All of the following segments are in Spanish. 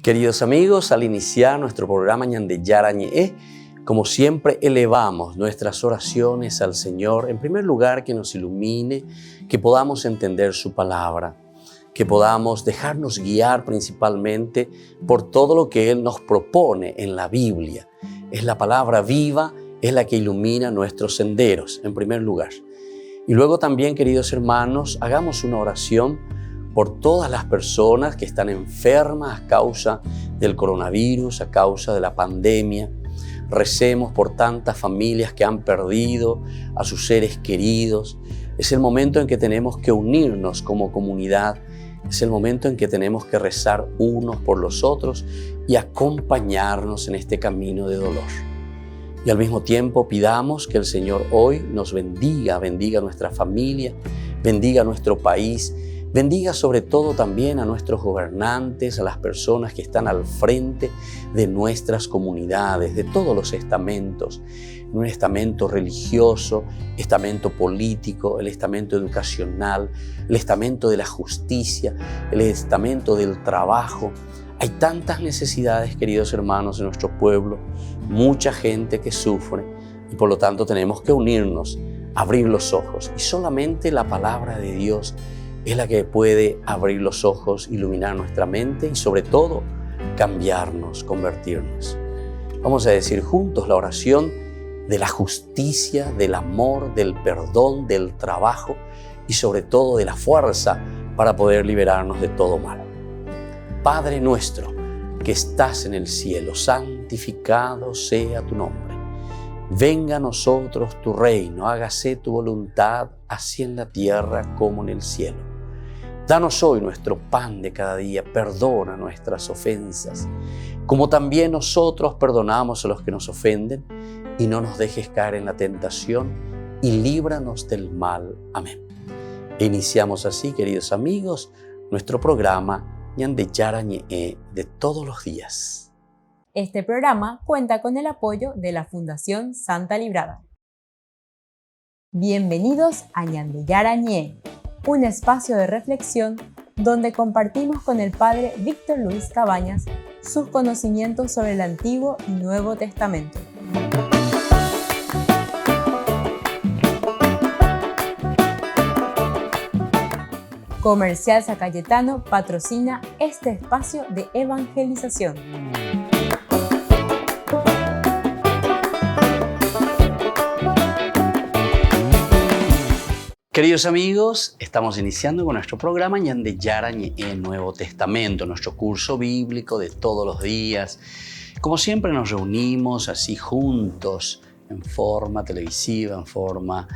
Queridos amigos, al iniciar nuestro programa Ñande Yarañe, como siempre elevamos nuestras oraciones al Señor, en primer lugar que nos ilumine, que podamos entender su palabra, que podamos dejarnos guiar principalmente por todo lo que Él nos propone en la Biblia. Es la palabra viva, es la que ilumina nuestros senderos, en primer lugar. Y luego también, queridos hermanos, hagamos una oración por todas las personas que están enfermas a causa del coronavirus, a causa de la pandemia. Recemos por tantas familias que han perdido a sus seres queridos. Es el momento en que tenemos que unirnos como comunidad. Es el momento en que tenemos que rezar unos por los otros y acompañarnos en este camino de dolor. Y al mismo tiempo pidamos que el Señor hoy nos bendiga a nuestra familia, bendiga a nuestro país, bendiga sobre todo también a nuestros gobernantes, a las personas que están al frente de nuestras comunidades, de todos los estamentos, un estamento religioso, estamento político, el estamento educacional, el estamento de la justicia, el estamento del trabajo. Hay tantas necesidades, queridos hermanos, en nuestro pueblo, mucha gente que sufre y por lo tanto tenemos que unirnos, abrir los ojos y solamente la palabra de Dios es la que puede abrir los ojos, iluminar nuestra mente y sobre todo cambiarnos, convertirnos. Vamos a decir juntos la oración de la justicia, del amor, del perdón, del trabajo y sobre todo de la fuerza para poder liberarnos de todo mal. Padre nuestro que estás en el cielo, santificado sea tu nombre. Venga a nosotros tu reino, hágase tu voluntad, así en la tierra como en el cielo. Danos hoy nuestro pan de cada día, perdona nuestras ofensas, como también nosotros perdonamos a los que nos ofenden, y no nos dejes caer en la tentación, y líbranos del mal. Amén. E iniciamos así, queridos amigos, nuestro programa Ñande Yarañe de todos los días. Este programa cuenta con el apoyo de la Fundación Santa Librada. Bienvenidos a Ñande Yarañe, un espacio de reflexión donde compartimos con el Padre Víctor Luis Cabañas sus conocimientos sobre el Antiguo y Nuevo Testamento. Comercial San Cayetano patrocina este espacio de evangelización. Queridos amigos, estamos iniciando con nuestro programa Ñande Yarañe Nuevo Testamento, nuestro curso bíblico de todos los días. Como siempre nos reunimos así juntos en forma televisiva, en forma,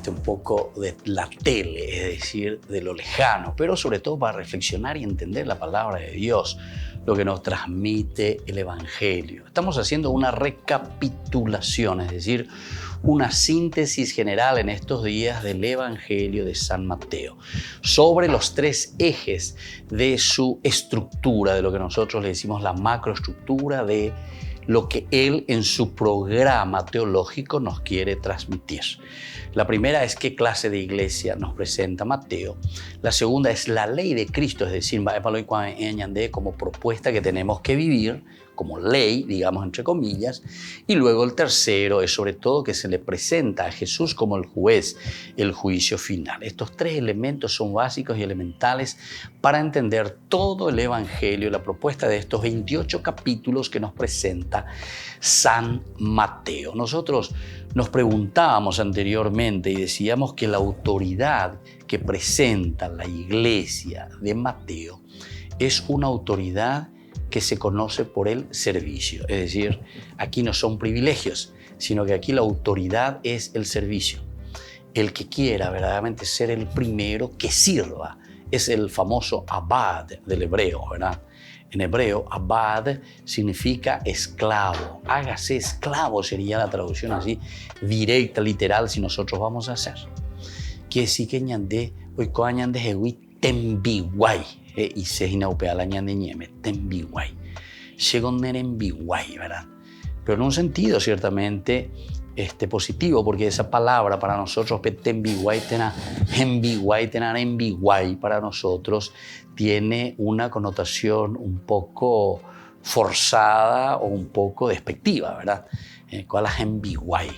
un poco de la tele, es decir, de lo lejano, pero sobre todo para reflexionar y entender la palabra de Dios, lo que nos transmite el Evangelio. Estamos haciendo una recapitulación, es decir, una síntesis general en estos días del Evangelio de San Mateo sobre los tres ejes de su estructura, de lo que nosotros le decimos la macroestructura de lo que él en su programa teológico nos quiere transmitir. La primera es qué clase de iglesia nos presenta Mateo. La segunda es la ley de Cristo, es decir, como propuesta que tenemos que vivir, como ley, digamos entre comillas. Y luego el tercero es sobre todo que se le presenta a Jesús como el juez, el juicio final. Estos tres elementos son básicos y elementales para entender todo el Evangelio, la propuesta de estos 28 capítulos que nos presenta San Mateo. Nosotros nos preguntábamos anteriormente y decíamos que la autoridad que presenta la iglesia de Mateo es una autoridad que se conoce por el servicio. Es decir, aquí no son privilegios, sino que aquí la autoridad es el servicio. El que quiera verdaderamente ser el primero, que sirva. Es el famoso abad del hebreo, ¿verdad? En hebreo, abad significa esclavo. Hágase esclavo sería la traducción así, directa, literal, si nosotros vamos a hacer. Quiere decir que ñande, hoy coa ñande hewi tembiguay. Y se inaupea la ñande ñeme, tembiguay. Llegon neren biguay, ¿verdad? Pero en un sentido, ciertamente, positivo, porque esa palabra para nosotros, para nosotros, tiene una connotación un poco forzada o un poco despectiva, ¿verdad? ¿Cuál es embiguay?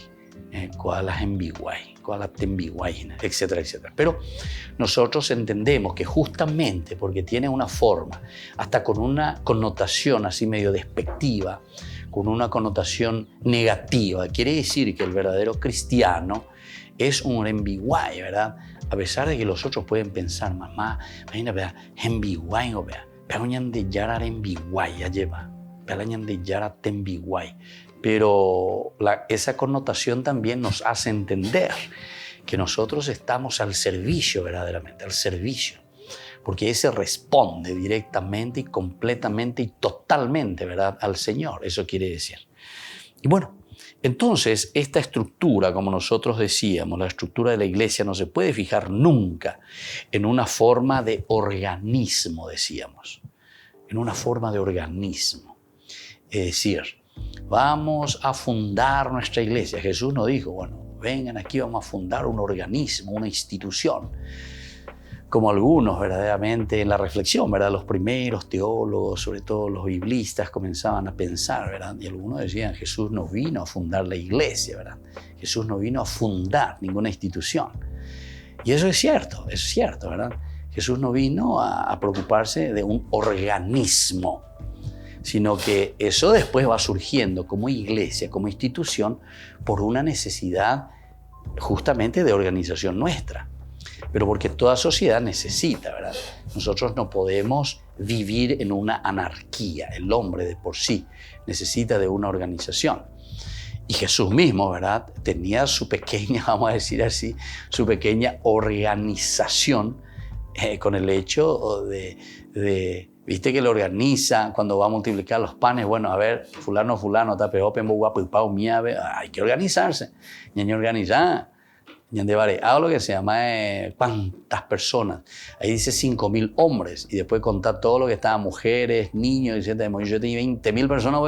¿Cuál es embiguay? ¿Cuál es embiguay? Etcétera, etcétera. Pero nosotros entendemos que justamente porque tiene una forma, hasta con una connotación así medio despectiva, con una connotación negativa, quiere decir que el verdadero cristiano es un embiguay, ¿verdad? A pesar de que los otros pueden pensar, mamá, imagínate, embiguay, o vea, peañan de yara embiguay, ya lleva, peañan de yara tembiguay. Pero esa connotación también nos hace entender que nosotros estamos al servicio, verdaderamente, al servicio. Porque ese responde directamente y completamente y totalmente, ¿verdad?, al Señor. Eso quiere decir. Y bueno, entonces esta estructura, como nosotros decíamos, la estructura de la iglesia no se puede fijar nunca en una forma de organismo, decíamos. En una forma de organismo. Es decir, vamos a fundar nuestra iglesia. Jesús no dijo, bueno, vengan aquí, vamos a fundar un organismo, una institución. Como algunos verdaderamente en la reflexión, ¿verdad? Los primeros teólogos, sobre todo los biblistas, comenzaban a pensar, ¿verdad? Y algunos decían, Jesús no vino a fundar la iglesia, ¿verdad? Jesús no vino a fundar ninguna institución. Y eso es cierto, ¿verdad? Jesús no vino a preocuparse de un organismo, sino que eso después va surgiendo como iglesia, como institución, por una necesidad justamente de organización nuestra. Pero porque toda sociedad necesita, ¿verdad? Nosotros no podemos vivir en una anarquía. El hombre de por sí necesita de una organización. Y Jesús mismo, ¿verdad?, tenía su pequeña, vamos a decir así, su pequeña organización con el hecho de viste que lo organiza cuando va a multiplicar los panes. Bueno, a ver, fulano, hay que organizarse. Y hay que organizar. Hago lo que se llama cuántas personas. Ahí dice 5.000 hombres. Y después contar todo lo que estaban, mujeres, niños, etc. Yo tenía 20.000 personas.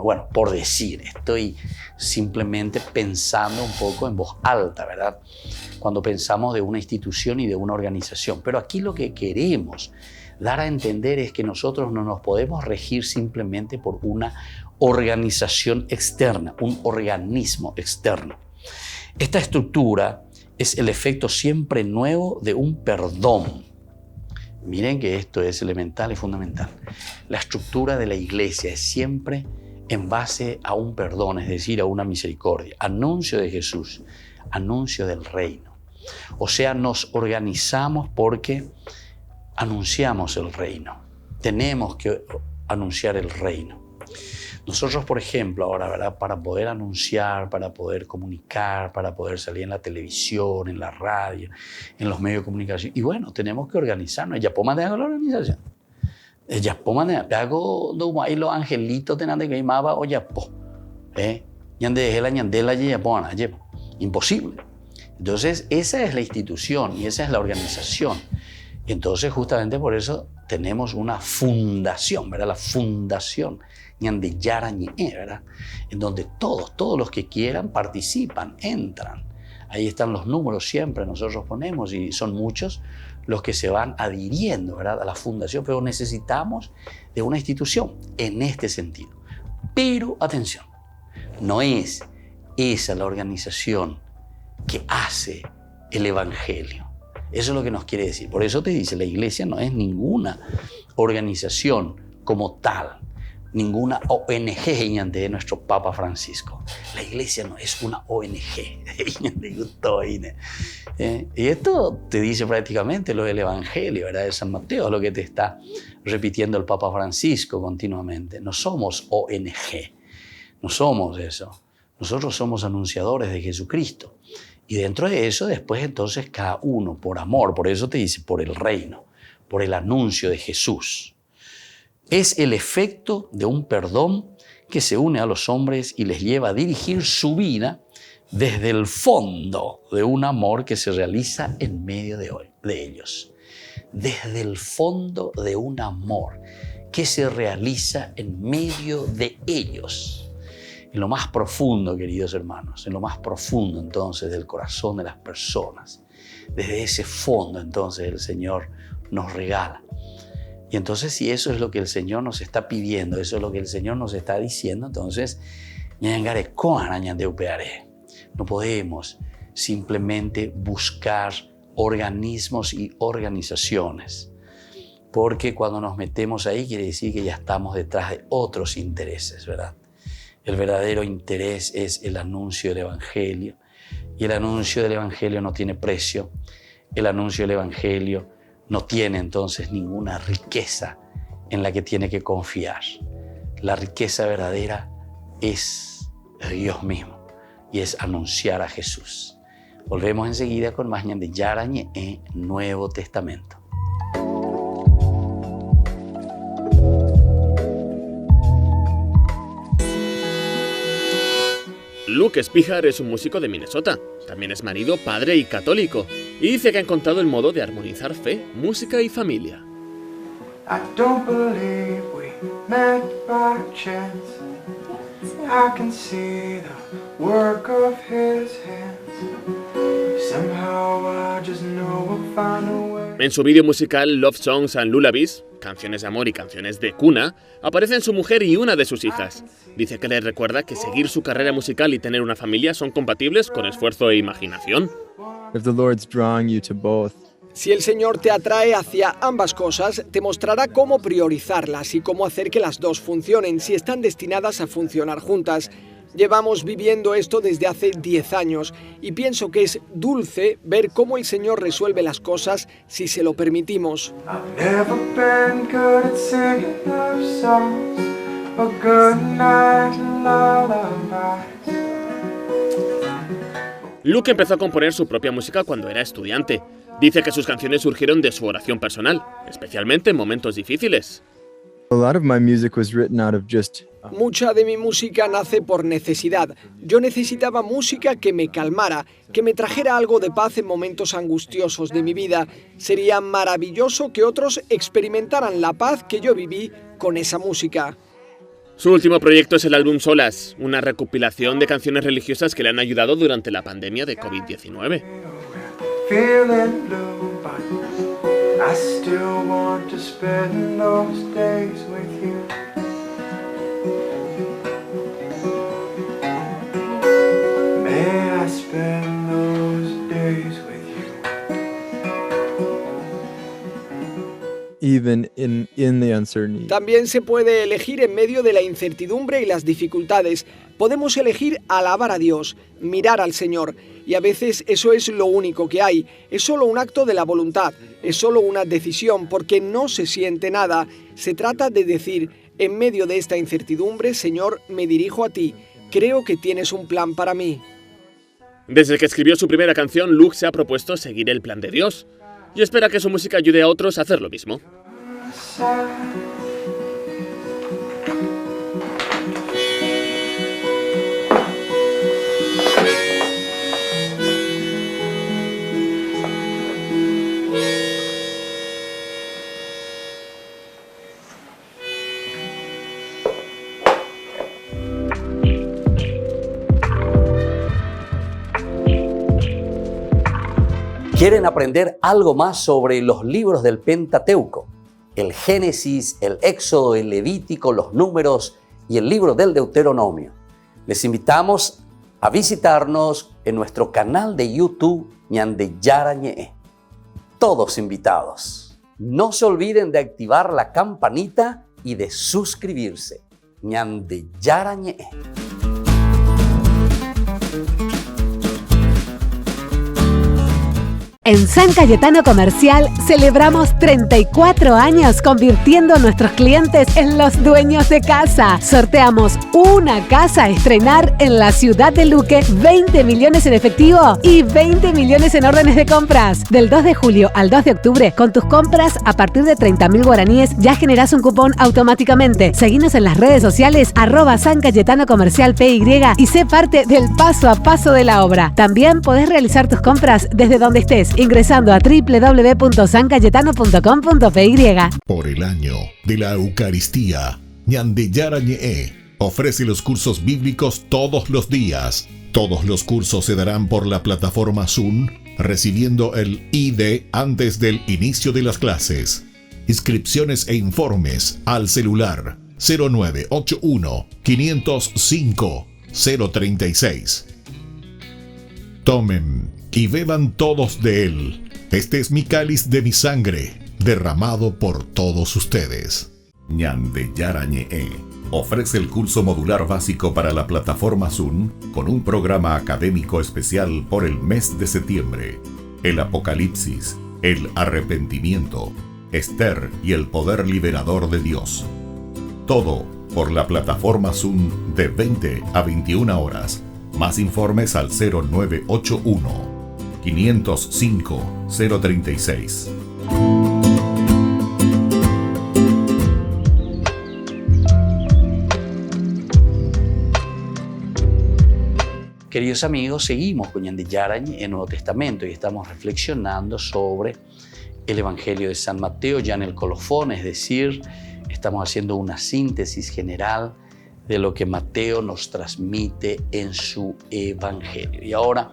Bueno, por decir, estoy simplemente pensando un poco en voz alta, ¿verdad? Cuando pensamos de una institución y de una organización. Pero aquí lo que queremos dar a entender es que nosotros no nos podemos regir simplemente por una organización externa, un organismo externo. Esta estructura es el efecto siempre nuevo de un perdón. Miren que esto es elemental y fundamental. La estructura de la iglesia es siempre en base a un perdón, es decir, a una misericordia. Anuncio de Jesús, anuncio del reino. O sea, nos organizamos porque anunciamos el reino. Tenemos que anunciar el reino. Nosotros, por ejemplo, ahora, ¿verdad?, para poder anunciar, para poder comunicar, para poder salir en la televisión, en la radio, en los medios de comunicación, y bueno, tenemos que organizarnos. Ya podemos dejar la organización. Ya podemos dejar. Hago los angelitos de nada que llamaba o ya po. Imposible. Entonces, esa es la institución y esa es la organización. Entonces, justamente por eso tenemos una fundación, ¿verdad? La fundación de Yarañé, ¿verdad? En donde todos los que quieran participan, entran. Ahí están los números siempre, nosotros ponemos, y son muchos los que se van adhiriendo, ¿verdad?, a la fundación, pero necesitamos de una institución en este sentido. Pero, atención, no es esa la organización que hace el Evangelio. Eso es lo que nos quiere decir. Por eso te dice, la iglesia no es ninguna organización como tal, ninguna ONG de nuestro Papa Francisco. La iglesia no es una ONG. Y esto te dice prácticamente lo del Evangelio, ¿verdad?, de San Mateo, lo que te está repitiendo el Papa Francisco continuamente. No somos ONG, no somos eso. Nosotros somos anunciadores de Jesucristo. Y dentro de eso, después entonces cada uno, por amor, por eso te dice, por el reino, por el anuncio de Jesús. Es el efecto de un perdón que se une a los hombres y les lleva a dirigir su vida desde el fondo de un amor que se realiza en medio de ellos. Desde el fondo de un amor que se realiza en medio de ellos. en lo más profundo, queridos hermanos, en lo más profundo entonces del corazón de las personas. Desde ese fondo entonces el Señor nos regala. Y entonces si eso es lo que el Señor nos está pidiendo, eso es lo que el Señor nos está diciendo, entonces no podemos simplemente buscar organismos y organizaciones, porque cuando nos metemos ahí quiere decir que ya estamos detrás de otros intereses, ¿verdad? El verdadero interés es el anuncio del Evangelio, y el anuncio del Evangelio no tiene precio. El anuncio del Evangelio no tiene entonces ninguna riqueza en la que tiene que confiar. La riqueza verdadera es Dios mismo y es anunciar a Jesús. Volvemos enseguida con más Ñande Yarañe en Nuevo Testamento. Luke Spihar es un músico de Minnesota. También es marido, padre y católico. Y dice que ha encontrado el modo de armonizar fe, música y familia. I don't believe we met by chance. I can see the work of his hands. Somehow I just know we'll find a way. En su vídeo musical Love Songs and Lullabies, canciones de amor y canciones de cuna, aparecen su mujer y una de sus hijas. Dice que le recuerda que seguir su carrera musical y tener una familia son compatibles con esfuerzo e imaginación. If the Lord's drawing you to both, Si el Señor te atrae hacia ambas cosas, te mostrará cómo priorizarlas y cómo hacer que las dos funcionen si están destinadas a funcionar juntas. Llevamos viviendo esto desde hace 10 años y pienso que es dulce ver cómo el Señor resuelve las cosas si se lo permitimos. I've never been good at singing love songs, but good night lullabies. Luke empezó a componer su propia música cuando era estudiante. Dice que sus canciones surgieron de su oración personal, especialmente en momentos difíciles. a lot of my music was written out of just Mucha de mi música nace por necesidad. Yo necesitaba música que me calmara, que me trajera algo de paz en momentos angustiosos de mi vida. Sería maravilloso que otros experimentaran la paz que yo viví con esa música. Su último proyecto es el álbum Solas, una recopilación de canciones religiosas que le han ayudado durante la pandemia de COVID-19. Feeling blue, but I still want to spend those days with you. May I spend those days with you. even in the uncertainty. También se puede elegir en medio de la incertidumbre y las dificultades. Podemos elegir alabar a Dios, mirar al Señor. Y a veces eso es lo único que hay. Es solo un acto de la voluntad. Es solo una decisión porque no se siente nada. Se trata de decir, en medio de esta incertidumbre, Señor, me dirijo a ti. Creo que tienes un plan para mí. Desde que escribió su primera canción, Luke se ha propuesto seguir el plan de Dios y espera que su música ayude a otros a hacer lo mismo. ¿Quieren aprender algo más sobre los libros del Pentateuco? El Génesis, el Éxodo, el Levítico, los Números y el libro del Deuteronomio. Les invitamos a visitarnos en nuestro canal de YouTube Ñande Yarañe. Todos invitados. No se olviden de activar la campanita y de suscribirse. Ñande Yarañe. En San Cayetano Comercial celebramos 34 años convirtiendo a nuestros clientes en los dueños de casa. Sorteamos una casa a estrenar en la ciudad de Luque, 20 millones en efectivo y 20 millones en órdenes de compras. Del 2 de julio al 2 de octubre, con tus compras a partir de 30.000 guaraníes ya generás un cupón automáticamente. Seguinos en las redes sociales @San Cayetano Comercial PY y sé parte del paso a paso de la obra. También podés realizar tus compras desde donde estés, ingresando a www.sancayetano.com.py. Por el año de la Eucaristía, Ñande Yarañe, ofrece los cursos bíblicos todos los días. Todos los cursos se darán por la plataforma Zoom, recibiendo el ID antes del inicio de las clases. Inscripciones e informes al celular 0981 505 036. Tomen y beban todos de él. Este es mi cáliz de mi sangre, derramado por todos ustedes. Ñande Yarañe ofrece el curso modular básico para la plataforma Zoom con un programa académico especial por el mes de septiembre. El Apocalipsis, el arrepentimiento, Esther y el poder liberador de Dios. Todo por la plataforma Zoom de 20 a 21 horas. Más informes al 0981 505 036. Queridos amigos, seguimos con Ñande Yarañe en el Nuevo Testamento y estamos reflexionando sobre el Evangelio de San Mateo ya en el colofón, es decir, estamos haciendo una síntesis general de lo que Mateo nos transmite en su Evangelio. Y ahora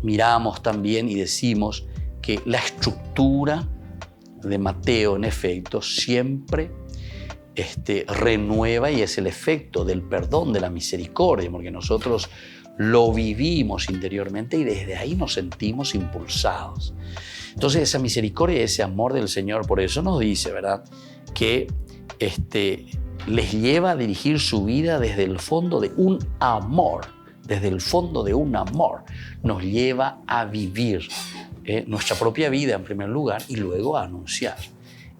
miramos también y decimos que la estructura de Mateo, en efecto, siempre renueva y es el efecto del perdón, de la misericordia, porque nosotros lo vivimos interiormente y desde ahí nos sentimos impulsados. Entonces esa misericordia y ese amor del Señor, por eso nos dice, ¿verdad?, que les lleva a dirigir su vida desde el fondo de un amor, desde el fondo de un amor, nos lleva a vivir nuestra propia vida en primer lugar y luego a anunciar.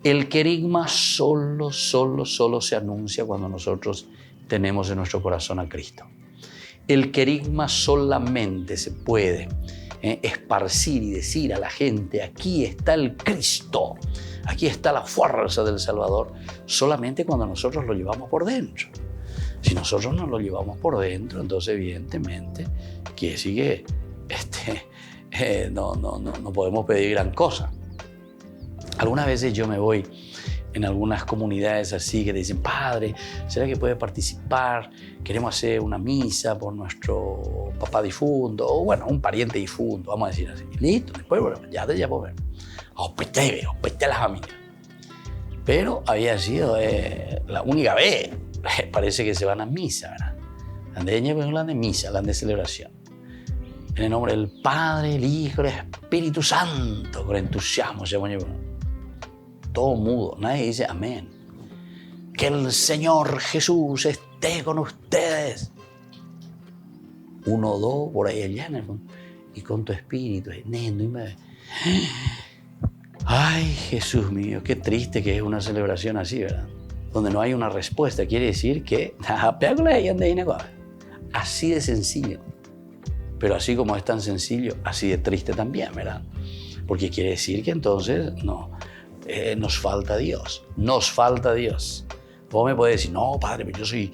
El querigma solo se anuncia cuando nosotros tenemos en nuestro corazón a Cristo. El querigma solamente se puede esparcir y decir a la gente, aquí está el Cristo, aquí está la fuerza del Salvador, solamente cuando nosotros lo llevamos por dentro. Si nosotros no lo llevamos por dentro, entonces evidentemente quiere decir que no podemos pedir gran cosa. Algunas veces yo me voy en algunas comunidades así que te dicen, padre, ¿será que puede participar? Queremos hacer una misa por nuestro papá difunto, o bueno, un pariente difunto, vamos a decir así. Listo, después bueno, ya te llamo a ver. Hospité a la familia. Pero había sido la única vez, parece que se van a misa, ¿verdad? La de misa, la de celebración. En el nombre del Padre, el Hijo y el Espíritu Santo, con entusiasmo se pone todo mudo, nadie dice amén. Que el Señor Jesús esté con ustedes. 1 o 2 por ahí allá en el fondo. Y con tu espíritu, nendo y me... Ay, Jesús mío, qué triste que es una celebración así, ¿verdad? Donde no hay una respuesta, quiere decir que así de sencillo. Pero así como es tan sencillo, así de triste también, ¿verdad? Porque quiere decir que entonces nos falta Dios. Nos falta Dios. Vos me podés decir, no, padre, pero yo soy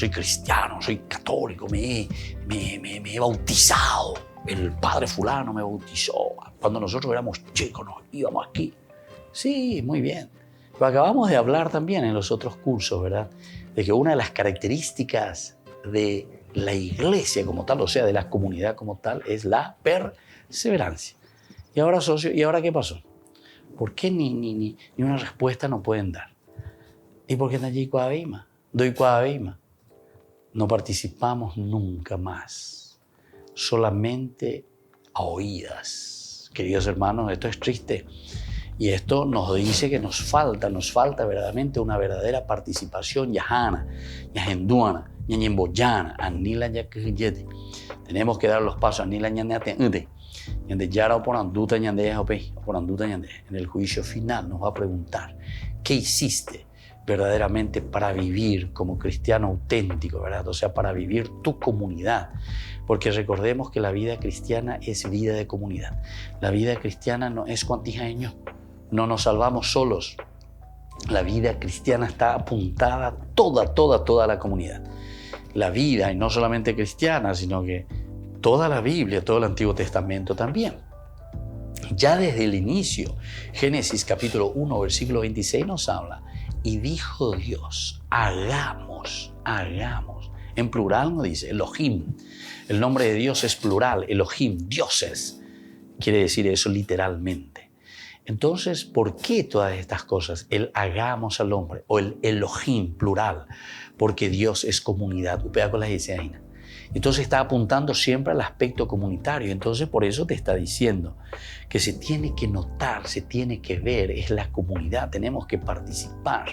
cristiano, soy católico, me he bautizado. El padre fulano me bautizó. Cuando nosotros éramos chicos, nos íbamos aquí. Sí, muy bien. Pero acabamos de hablar también en los otros cursos, ¿verdad? De que una de las características de la iglesia como tal, o sea, de la comunidad como tal, es la perseverancia. Y ahora, socio, ¿y ahora qué pasó? ¿Por qué ni una respuesta no pueden dar? ¿Y por qué están allí cuaveima? Doy cuaveima. No participamos nunca más. Solamente a oídas. Queridos hermanos, esto es triste. Y esto nos dice que nos falta verdaderamente una verdadera participación yajana, yajenduana, ñañemboyana, anila yakuyete. Tenemos que dar los pasos, anila ñaneate. En el juicio final nos va a preguntar, ¿qué hiciste verdaderamente para vivir como cristiano auténtico, ¿verdad? O sea, para vivir tu comunidad. Porque recordemos que la vida cristiana es vida de comunidad. La vida cristiana no es cuantijaño, no nos salvamos solos. La vida cristiana está apuntada a toda la comunidad. La vida, y no solamente cristiana, sino que toda la Biblia, todo el Antiguo Testamento también. Ya desde el inicio, Génesis capítulo 1, versículo 26 nos habla, y dijo Dios, hagamos En plural no dice Elohim. El nombre de Dios es plural, Elohim, dioses. Quiere decir eso literalmente. Entonces, ¿por qué todas estas cosas? El hagamos al hombre o el Elohim, plural, porque Dios es comunidad. Upea con las ideas. Entonces está apuntando siempre al aspecto comunitario. Entonces por eso te está diciendo que se tiene que notar, se tiene que ver, es la comunidad, tenemos que participar,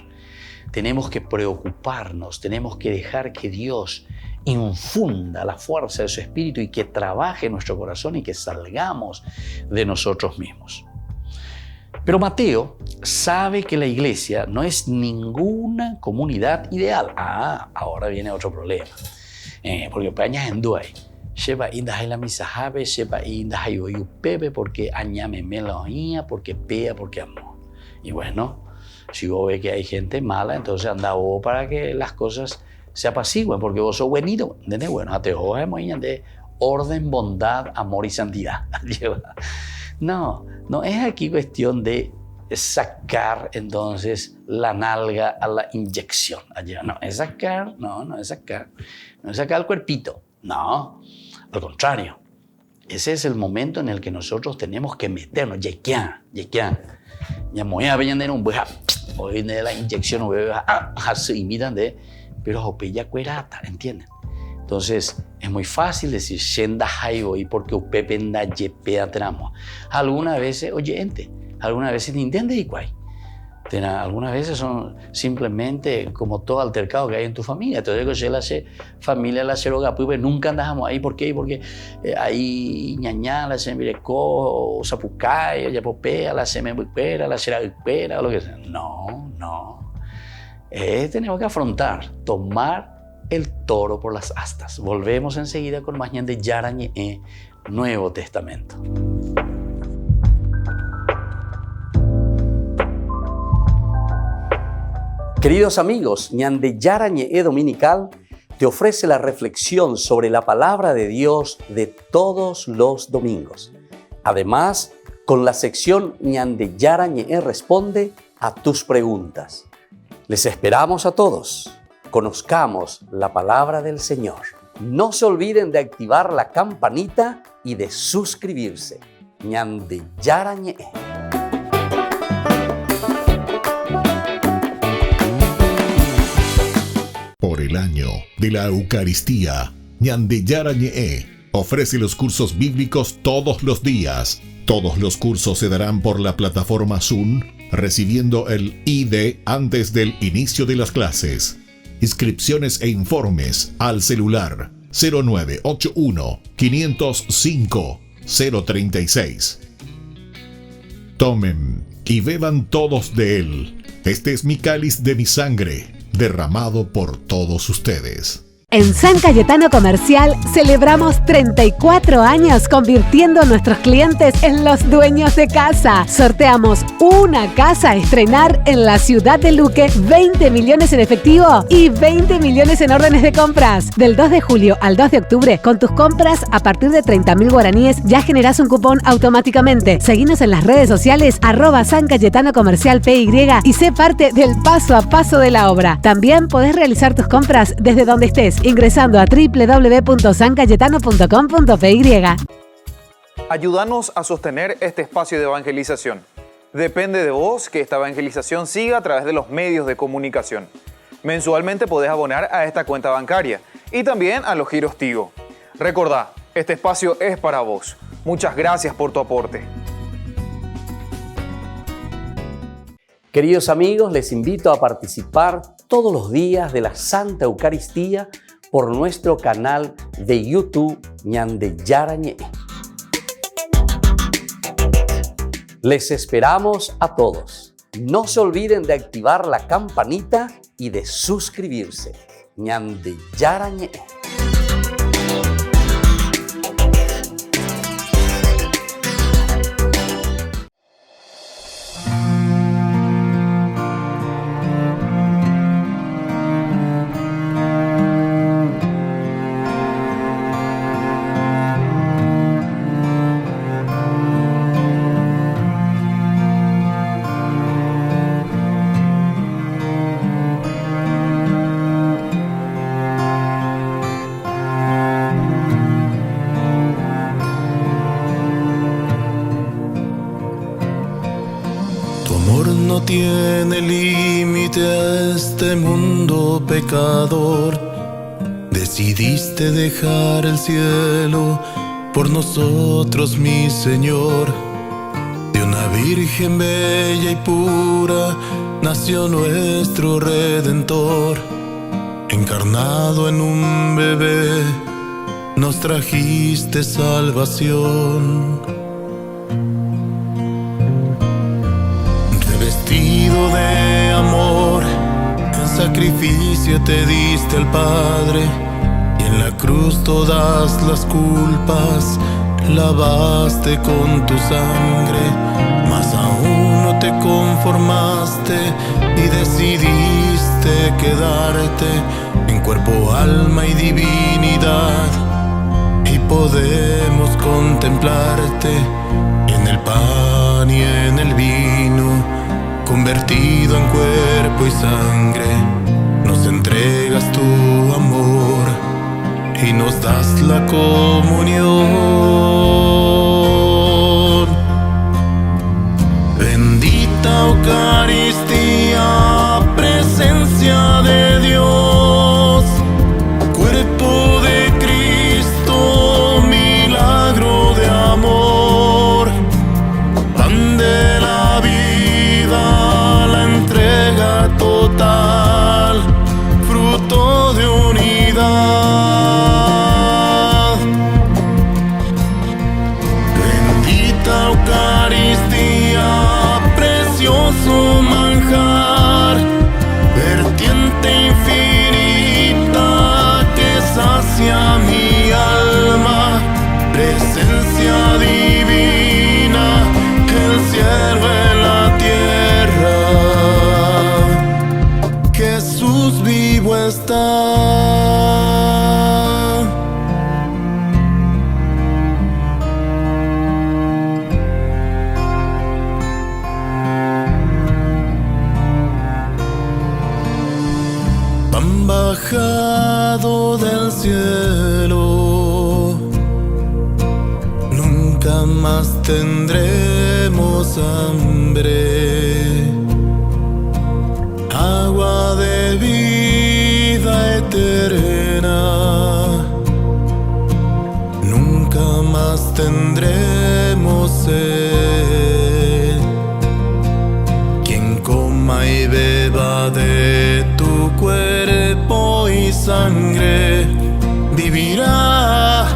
tenemos que preocuparnos, tenemos que dejar que Dios infunda la fuerza de su espíritu y que trabaje en nuestro corazón y que salgamos de nosotros mismos. Pero Mateo sabe que la iglesia no es ninguna comunidad ideal. Ahora viene otro problema. Porque peñas en duay. Lleva inda hay la misajabe, lleva inda hay pepe porque añame meloía, porque pea, porque amor. Y bueno, si vos ves que hay gente mala, entonces anda vos para que las cosas se apacigüen, porque vos sos buenito. ¿Entendés? Bueno, a te de orden, bondad, amor y santidad. No es aquí cuestión de sacar entonces la nalga a la inyección. No es sacar el cuerpito. No, al contrario. Ese es el momento en el que nosotros tenemos que meternos. Yequian. Ya me voy a vender un buja. Hoy de la inyección se imitan de, pero opella cuerata, ¿entienden? Entonces, es muy fácil decir, Shenda Haibo, y porque upepe na yepea tramo. Algunas veces, oyente, algunas veces ni entiende y cuál. Algunas veces son simplemente como todo altercado que hay en tu familia. Entonces, que la familia la ceroga, pues nunca andamos ahí. ¿Por qué? Porque ahí ñaña, la se mirecó, zapucay, ya popea, la se me buipera, la será buipera, o lo que sea. No. Tenemos que afrontar, tomar el toro por las astas. Volvemos enseguida con más de Yarañe, Nuevo Testamento. Queridos amigos, Ñande Yarañe Dominical te ofrece la reflexión sobre la palabra de Dios de todos los domingos. Además, con la sección Ñande Yarañe responde a tus preguntas. Les esperamos a todos. Conozcamos la palabra del Señor. No se olviden de activar la campanita y de suscribirse. Ñande Yarañe. Por el año de la Eucaristía, Ñande Yarañe ofrece los cursos bíblicos todos los días. Todos los cursos se darán por la plataforma Zoom, recibiendo el ID antes del inicio de las clases. Inscripciones e informes al celular 0981 505 036. Tomen y beban todos de él. Este es mi cáliz de mi sangre, derramado por todos ustedes. En San Cayetano Comercial celebramos 34 años convirtiendo a nuestros clientes en los dueños de casa. Sorteamos una casa a estrenar en la ciudad de Luque, 20 millones en efectivo y 20 millones en órdenes de compras. Del 2 de julio al 2 de octubre, con tus compras a partir de 30.000 guaraníes ya generás un cupón automáticamente. Seguinos en las redes sociales @San Cayetano Comercial PY y sé parte del paso a paso de la obra. También podés realizar tus compras desde donde estés, ingresando a www.sancayetano.com.py. Ayúdanos a sostener este espacio de evangelización. Depende de vos que esta evangelización siga a través de los medios de comunicación. Mensualmente podés abonar a esta cuenta bancaria y también a los giros Tigo. Recordá, este espacio es para vos. Muchas gracias por tu aporte. Queridos amigos, les invito a participar todos los días de la Santa Eucaristía por nuestro canal de YouTube Ñande Yarañe. Les esperamos a todos. No se olviden de activar la campanita y de suscribirse. Ñande Yarañe. no tiene límite a este mundo pecador. Decidiste dejar el cielo por nosotros, mi Señor. De una virgen bella y pura nació nuestro Redentor. Encarnado en un bebé, nos trajiste salvación. Revestido de amor, en sacrificio te diste al Padre, y en la cruz todas las culpas lavaste con tu sangre. Mas aún no te conformaste y decidiste quedarte en cuerpo, alma y divinidad. Y podemos contemplarte en el pan y en el vino, convertido en cuerpo y sangre. Nos entregas tu amor y nos das la comunión. Bendita Eucaristía, presencia de Dios, cuerpo de Cristo, milagro de amor, pan de la vida, la entrega total, fruto de unidad. Bendita Eucaristía, precioso manjar, vertiente infinita que sacia mi alma, presencia divina, el cielo en la tierra, Jesús vivo está. Pan bajado del cielo, nunca más tendremos hambre. Agua de vida eterna, nunca más tendremos sed. Quien coma y beba de tu cuerpo y sangre vivirá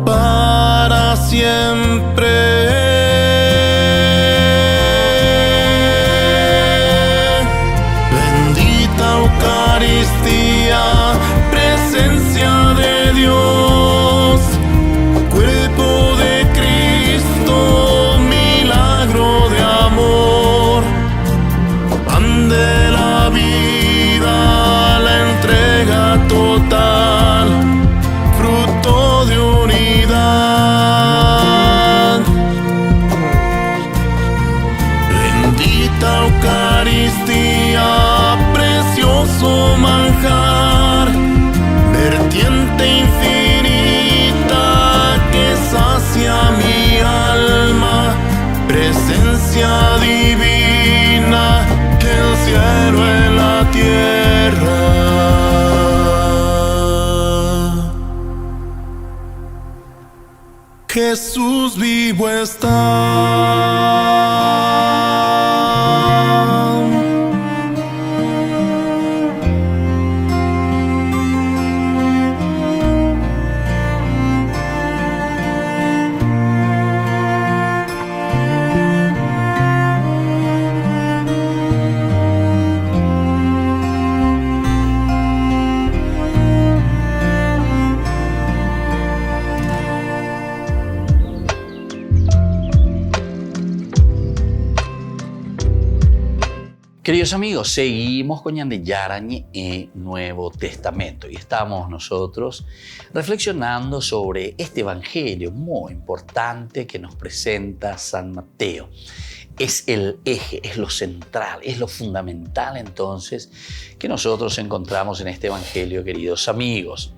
para siempre. Bendita Eucaristía, presencia de Dios, cuerpo de Cristo, milagro de amor, pan de la vida, la entrega total, fruto de unidad. Bendita Eucaristía, precioso manjar, vertiente infinita que sacia mi alma, presencia divina, el cielo en la tierra. Jesús vivo está. Queridos amigos, seguimos con Ñande Yarañe en Nuevo Testamento y estamos nosotros reflexionando sobre este evangelio muy importante que nos presenta San Mateo. Es el eje, es lo central, es lo fundamental entonces que nosotros encontramos en este evangelio, queridos amigos.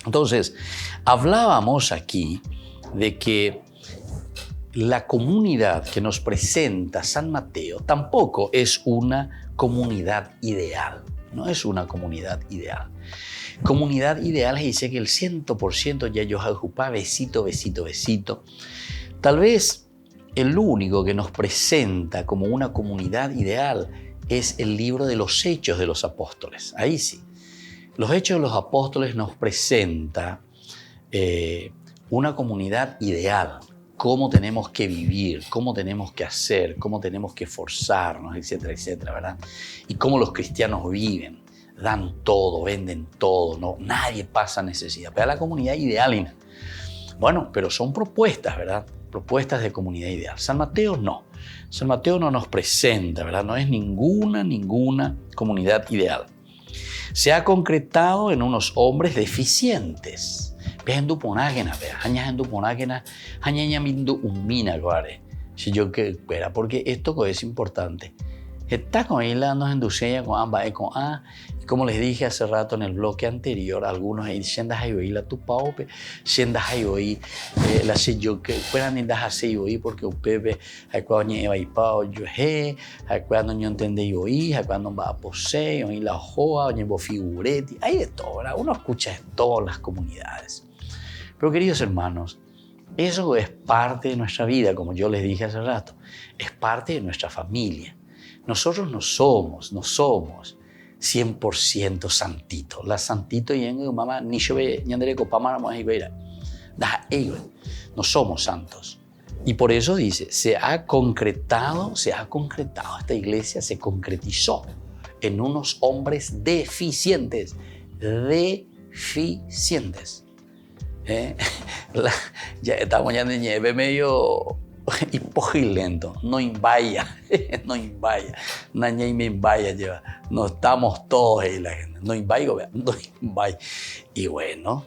Entonces, hablábamos aquí de que la comunidad que nos presenta San Mateo tampoco es una comunidad ideal. No es una comunidad ideal. Comunidad ideal dice que el 100% ya yo jupá, besito, besito, besito. Tal vez el único que nos presenta como una comunidad ideal es el libro de los Hechos de los Apóstoles. Ahí sí. Los Hechos de los Apóstoles nos presenta una comunidad ideal. Cómo tenemos que vivir, cómo tenemos que hacer, cómo tenemos que esforzarnos, etcétera, etcétera, ¿verdad? Y cómo los cristianos viven, dan todo, venden todo, no, nadie pasa necesidad. Pero la comunidad ideal, bueno, pero son propuestas, ¿verdad? Propuestas de comunidad ideal. San Mateo no. San Mateo no nos presenta, ¿verdad? No es ninguna comunidad ideal. Se ha concretado en unos hombres deficientes. Vehendu ponagena, hañahendu ponagena, hañañamindu umina luare. Si yo que espera, porque esto es importante. Está con ella nos enducea con ambas con a. Y como les dije hace rato en el bloque anterior, algunos dicen que la tu paupe, siendo que la sé yo que puedan indas hacer yo porque upepe hay cuando lleva y pao yo he, hay cuando no entiende yo y hay cuando va a posee, o la joa, o llevo figuretti, hay de todo, ¿verdad? Uno escucha en todas las comunidades. Pero queridos hermanos, eso es parte de nuestra vida, como yo les dije hace rato, es parte de nuestra familia. Nosotros no somos 100% santitos. La santito y en mamá ni yo ve ni andere copama no hay ver. No somos santos. Y por eso dice, se ha concretado, esta iglesia se concretizó en unos hombres deficientes. Ya estamos ya de nieve medio hipogilento, no invaya, me invaya lleva, no estamos todos ahí la gente, no invaya. Y bueno,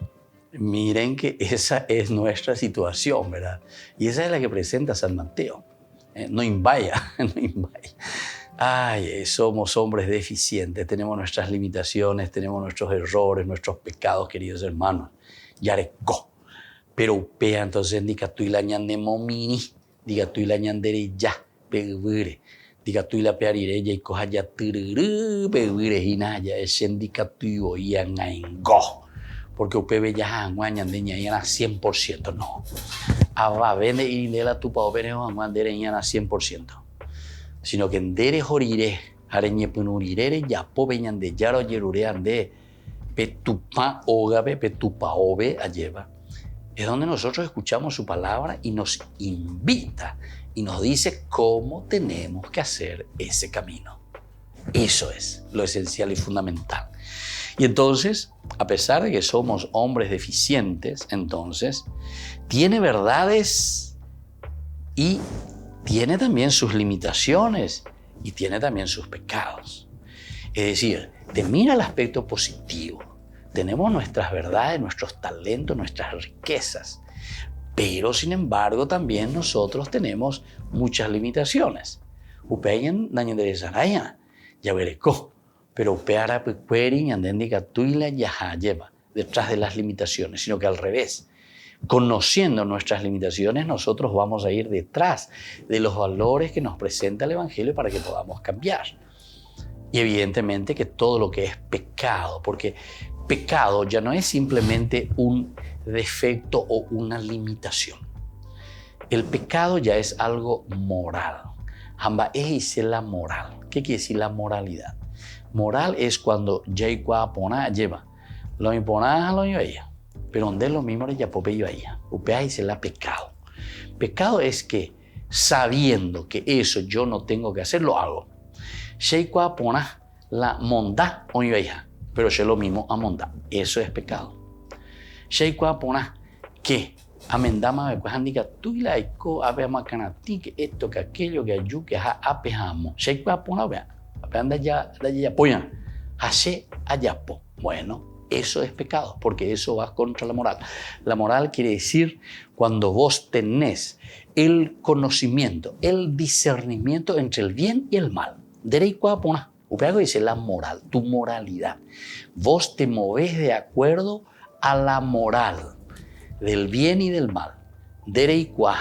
miren que esa es nuestra situación, ¿verdad? Y esa es la que presenta San Mateo, no invaya. Ay, somos hombres deficientes, tenemos nuestras limitaciones, tenemos nuestros errores, nuestros pecados, queridos hermanos. Yareco. Pero upea entonces diga tú y la ñande momini, diga tú y la ñandere ya, peguire, diga tú y la pearire ya y coja ya tururu, peguire y naya, es indica tú y oían a engo. Porque upebe ya a ñandeña y a 100%, no. Aba vende y de la tupa opere a ñandere y a 100%. Sino que endere jorire, areñe punurire ya pobe ñande yaro yerure ande. Petupa ogabe, petupa obe alleva. Es donde nosotros escuchamos su palabra y nos invita y nos dice cómo tenemos que hacer ese camino. Eso es lo esencial y fundamental. Y entonces, a pesar de que somos hombres deficientes, entonces, tiene verdades y tiene también sus limitaciones y tiene también sus pecados. Es decir, te mira el aspecto positivo. Tenemos nuestras verdades, nuestros talentos, nuestras riquezas. Pero, sin embargo, también nosotros tenemos muchas limitaciones. Upeyan dañenderezaraya, ya vereco. Pero upeara pecueri ñandéndica tuila yaja lleva detrás de las limitaciones, sino que al revés. Conociendo nuestras limitaciones, nosotros vamos a ir detrás de los valores que nos presenta el Evangelio para que podamos cambiar. Y evidentemente que todo lo que es pecado, porque pecado ya no es simplemente un defecto o una limitación. El pecado ya es algo moral. Hamba es la moral. ¿Qué quiere decir la moralidad? Moral es cuando ya pona lleva. Lo impona lo lleva. Pero donde es lo mismo ya pope yo ahí. Upea dice la pecado. Pecado es que sabiendo que eso yo no tengo que hacer, lo hago. Sheikwa pona la monda o hija, pero es lo mismo a monda. Eso es pecado. Sheikwa pona que amendama me cuajandica tú y la eco ave macanati que esto que aquello que ayu que ha apejamo. Sheikwa pona vea, apenda ya apoyan. Hace ayapo. Bueno, eso es pecado, porque eso va contra la moral. La moral quiere decir cuando vos tenés el conocimiento, el discernimiento entre el bien y el mal. Dereikwa Upeago dice la moral, tu moralidad. Vos te movés de acuerdo a la moral del bien y del mal. Dereikwa,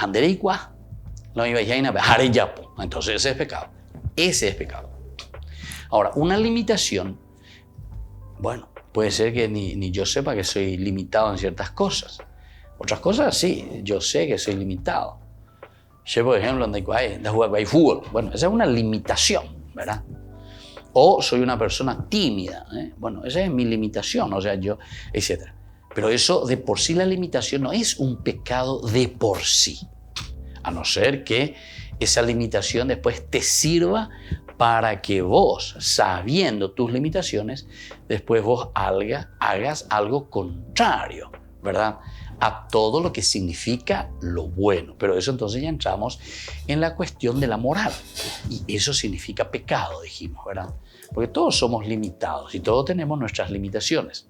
Entonces ese es pecado. Ese es pecado. Ahora, una limitación, bueno, puede ser que ni yo sepa que soy limitado en ciertas cosas. Otras cosas sí, yo sé que soy limitado. Yo, por ejemplo, de jugar fútbol. Bueno, esa es una limitación, ¿verdad? O soy una persona tímida. Bueno, esa es mi limitación, o sea, yo, etc. Pero eso de por sí, la limitación no es un pecado de por sí. A no ser que esa limitación después te sirva para que vos, sabiendo tus limitaciones, después vos hagas algo contrario, ¿verdad? A todo lo que significa lo bueno. Pero eso entonces ya entramos en la cuestión de la moral. Y eso significa pecado, dijimos, ¿verdad? Porque todos somos limitados y todos tenemos nuestras limitaciones.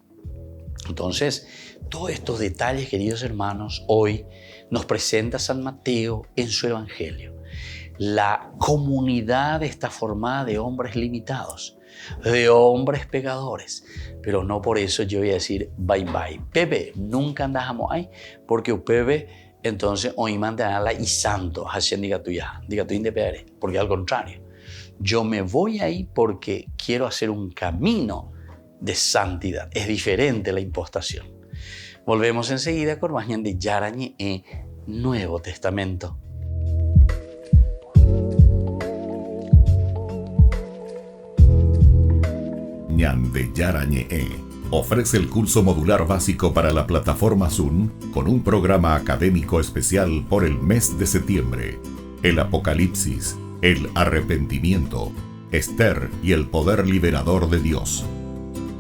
Entonces, todos estos detalles, queridos hermanos, hoy nos presenta San Mateo en su Evangelio. La comunidad está formada de hombres limitados, de hombres pecadores, pero no por eso yo voy a decir bye bye. Pepe, nunca andamos ahí, porque Pepe, entonces, hoy manda a la y santo, Hashem diga tu independere, porque al contrario, yo me voy ahí porque quiero hacer un camino de santidad. Es diferente la impostación. Volvemos enseguida con más de Yarañe en Nuevo Testamento. Ñande Yarañe ofrece el curso modular básico para la plataforma Zoom con un programa académico especial por el mes de septiembre. El Apocalipsis, el arrepentimiento, Esther y el poder liberador de Dios.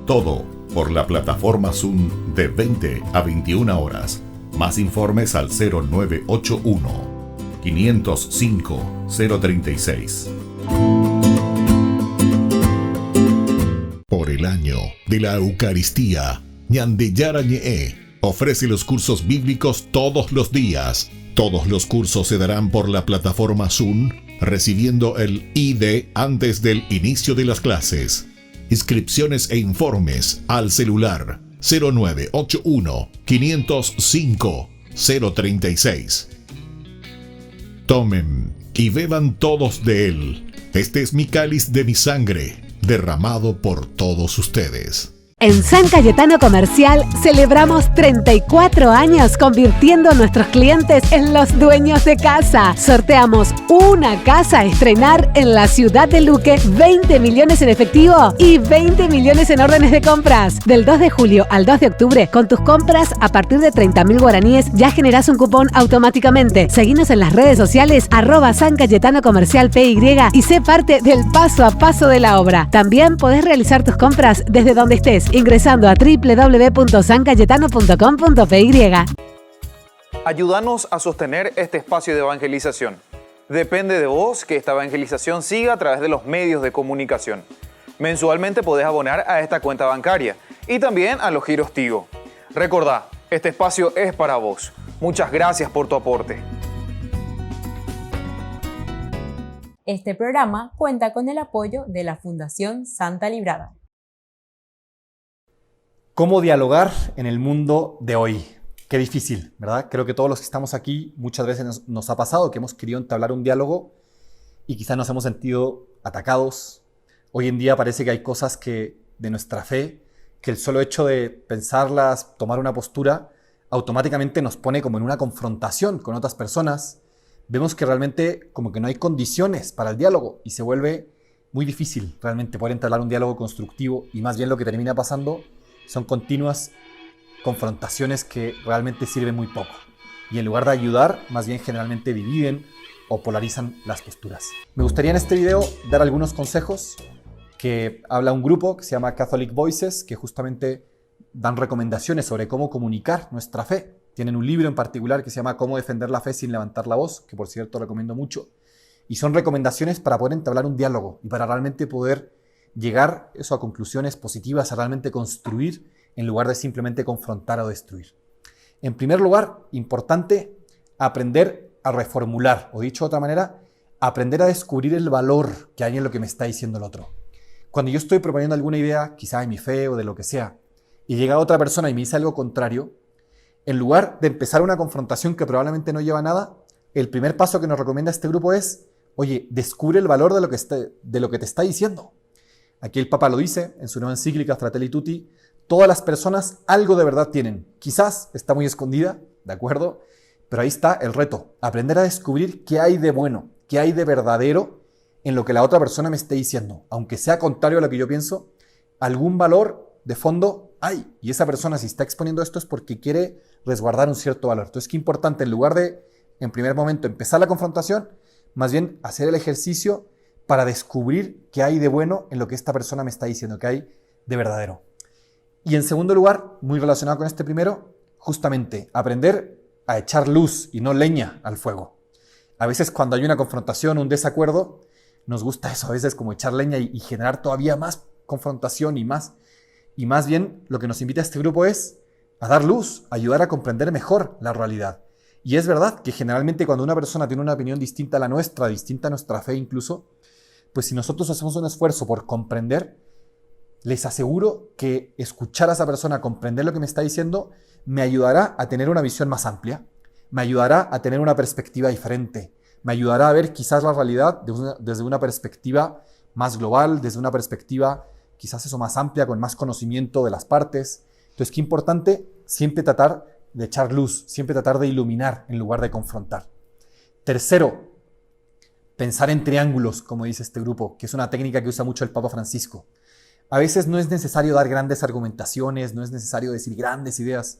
Todo por la plataforma Zoom de 20 a 21 horas. Más informes al 0981 505 036. Por el año de la Eucaristía, Ñande Yarañe ofrece los cursos bíblicos todos los días. Todos los cursos se darán por la plataforma Zoom, recibiendo el ID antes del inicio de las clases. Inscripciones e informes al celular 0981 505 036. Tomen y beban todos de él. Este es mi cáliz de mi sangre, derramado por todos ustedes. En San Cayetano Comercial celebramos 34 años convirtiendo a nuestros clientes en los dueños de casa. Sorteamos una casa a estrenar en la ciudad de Luque, 20 millones en efectivo y 20 millones en órdenes de compras. Del 2 de julio al 2 de octubre, con tus compras a partir de 30.000 guaraníes ya generás un cupón automáticamente. Seguinos en las redes sociales @San Cayetano Comercial PY y sé parte del paso a paso de la obra. También podés realizar tus compras desde donde estés, ingresando a www.sancayetano.com.py. Ayúdanos a sostener este espacio de evangelización. Depende de vos que esta evangelización siga a través de los medios de comunicación. Mensualmente podés abonar a esta cuenta bancaria y también a los giros Tigo. Recordá, este espacio es para vos. Muchas gracias por tu aporte. Este programa cuenta con el apoyo de la Fundación Santa Librada. ¿Cómo dialogar en el mundo de hoy? Qué difícil, ¿verdad? Creo que todos los que estamos aquí muchas veces nos ha pasado que hemos querido entablar un diálogo y quizás nos hemos sentido atacados. Hoy en día parece que hay cosas de nuestra fe, que el solo hecho de pensarlas, tomar una postura, automáticamente nos pone como en una confrontación con otras personas. Vemos que realmente como que no hay condiciones para el diálogo y se vuelve muy difícil realmente poder entablar un diálogo constructivo, y más bien lo que termina pasando son continuas confrontaciones que realmente sirven muy poco. Y en lugar de ayudar, más bien generalmente dividen o polarizan las posturas. Me gustaría en este video dar algunos consejos que habla un grupo que se llama Catholic Voices, que justamente dan recomendaciones sobre cómo comunicar nuestra fe. Tienen un libro en particular que se llama Cómo defender la fe sin levantar la voz, que por cierto recomiendo mucho. Y son recomendaciones para poder entablar un diálogo y para realmente poder llegar a conclusiones positivas, a realmente construir en lugar de simplemente confrontar o destruir. En primer lugar, importante aprender a reformular, o dicho de otra manera, aprender a descubrir el valor que hay en lo que me está diciendo el otro. Cuando yo estoy proponiendo alguna idea, quizá de mi fe o de lo que sea, y llega otra persona y me dice algo contrario, en lugar de empezar una confrontación que probablemente no lleva a nada, el primer paso que nos recomienda este grupo es, oye, descubre el valor de lo que te está diciendo. Aquí el Papa lo dice en su nueva encíclica Fratelli Tutti, todas las personas algo de verdad tienen. Quizás está muy escondida, ¿de acuerdo? Pero ahí está el reto, aprender a descubrir qué hay de bueno, qué hay de verdadero en lo que la otra persona me esté diciendo. Aunque sea contrario a lo que yo pienso, algún valor de fondo hay. Y esa persona, si está exponiendo esto, es porque quiere resguardar un cierto valor. Entonces, qué importante, en lugar de, en primer momento, empezar la confrontación, más bien hacer el ejercicio para descubrir qué hay de bueno en lo que esta persona me está diciendo, qué hay de verdadero. Y en segundo lugar, muy relacionado con este primero, justamente aprender a echar luz y no leña al fuego. A veces cuando hay una confrontación, un desacuerdo, nos gusta eso, a veces como echar leña y generar todavía más confrontación y más bien lo que nos invita a este grupo es a dar luz, a ayudar a comprender mejor la realidad. Y es verdad que generalmente cuando una persona tiene una opinión distinta a la nuestra, distinta a nuestra fe incluso, pues si nosotros hacemos un esfuerzo por comprender, les aseguro que escuchar a esa persona, comprender lo que me está diciendo, me ayudará a tener una visión más amplia, me ayudará a tener una perspectiva diferente, me ayudará a ver quizás la realidad desde una perspectiva más global, desde una perspectiva quizás eso más amplia, con más conocimiento de las partes. Entonces, qué importante siempre tratar de echar luz, siempre tratar de iluminar en lugar de confrontar. Tercero, pensar en triángulos, como dice este grupo, que es una técnica que usa mucho el Papa Francisco. A veces no es necesario dar grandes argumentaciones, no es necesario decir grandes ideas.